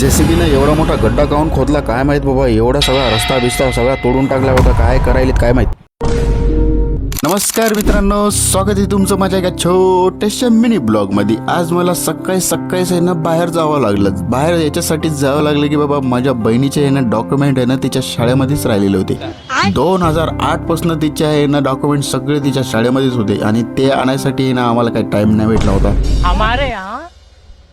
जेसीबीने एवढा मोठा गड्डा काऊन खोदला काय माहित बाबा. एवढा सगळा रस्ता बिस्ता सगळा तोडून टाकला होता. काय करायलेत काय माहित. नमस्कार मित्रांनो, स्वागत आहे तुमचं माझ्या एका छोट्याशा मिनी ब्लॉग मध्ये. आज मला सकाळीच आहे ना बाहेर जावं लागलं. बाहेर याच्यासाठीच जावं लागलं की बाबा माझ्या बहिणीचे आहे ना डॉक्युमेंट आहे ना तिच्या शाळेमध्येच राहिलेले होते. 2008 पासून तिचे आहे ना डॉक्युमेंट सगळे तिच्या शाळेमध्येच होते आणि ते आणायसाठी ना आम्हाला काही टाइम नाही भेटला होता. हमारे यहाँ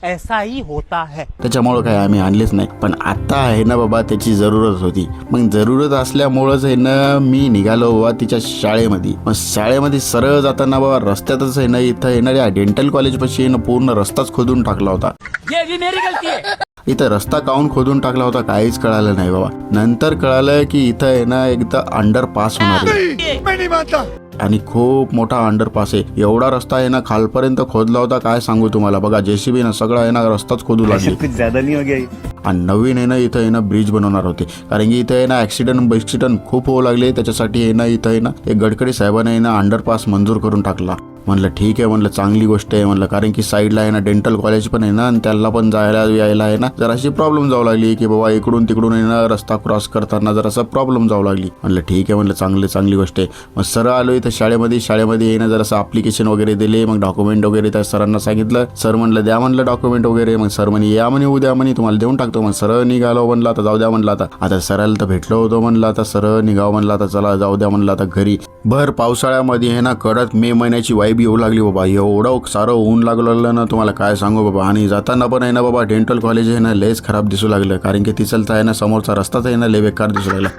ऐसा ही होता है. त्याच्यामुळं काय आम्ही आणलेच नाही. पण आता आहे ना बाबा त्याची जरूरत होती. मग जरूरत असल्यामुळंच आहे ना मी निघालो बाबा तिच्या शाळेमध्ये. मग शाळेमध्ये सरळ जाताना बाबा रस्त्यातच आहे ना इथं येणाऱ्या डेंटल कॉलेज पाशी पूर्ण रस्ताच खोदून टाकला होता. ये भी मेरी गलती है. इथं रस्ता काऊन खोदून टाकला होता काहीच कळालं नाही बाबा. नंतर कळालं की इथं आहे ना एकदा अंडरपास होणार आहे आणि खूप मोठा अंडरपास आहे. एवढा रस्ता आहे ना खालपर्यंत खोदला होता काय सांगू तुम्हाला. बघा जेसीबी ना सगळा आहे ना रस्ताच खोदू लागली. ज्यादा नहीं हो गया. आणि नवीन आहे ना इथं आहे ना ब्रिज बनवणार होते. कारण की इथं आहे ना ऍक्सिडेंट खूप होऊ लागले. त्याच्यासाठी आहे ना इथं आहे ना एक गडकरी साहेबांनी आहे ना अंडरपास मंजूर करून टाकला. म्हणलं ठीक आहे, म्हणलं चांगली गोष्ट आहे म्हणलं. कारण की साईडला आहे ना डेंटल कॉलेज पण आहे ना आणि त्याला पण जायला यायला आहे ना जराशी प्रॉब्लेम जाऊ लागली की बाबा इकडून तिकडून आहे ना रस्ता क्रॉस करताना जरासा प्रॉब्लेम जाऊ लागली. म्हणलं ठीक आहे म्हणलं चांगली गोष्ट आहे. मग सरळ आलो इथं शाळेमध्ये आहे ना जरासं अप्लिकेशन वगैरे दिले. मग डॉक्युमेंट वगैरे त्या सरांना सांगितलं. सर म्हणलं द्या म्हणलं डॉक्युमेंट वगैरे. मग सर म्हणे या म्हणे उद्या म्हणे तुम्हाला देऊन टाकतो. मग सरळ निघालो म्हणलं आता जाऊ द्या म्हणलं. आता सराला तर भेटलो होतो म्हणलं. आता सरळ निघाव म्हणलं. आता चला जाऊ द्या म्हणलं आता घरी. भर पावसाळ्यामध्ये आहे ना कडक मे महिन्याची वाईब येऊ लागली बाबा. एवढं सारं ऊन लागलं ना तुम्हाला काय सांगू बाबा. आणि जाताना पण आहे ना बाबा डेंटल कॉलेज आहे ना लयच खराब दिसू लागलं. कारण की तिचलचा आहे ना समोरचा रस्ताच आहे ना लय बेकार दिसू लागला.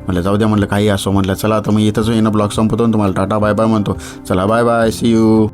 म्हणलं जाऊ द्या म्हणलं काही असो म्हणलं. चला आता मग इथंच आहे ना ब्लॉग संपवतो. तुम्हाला टाटा बाय बाय म्हणतो. चला बाय बाय, सी यू.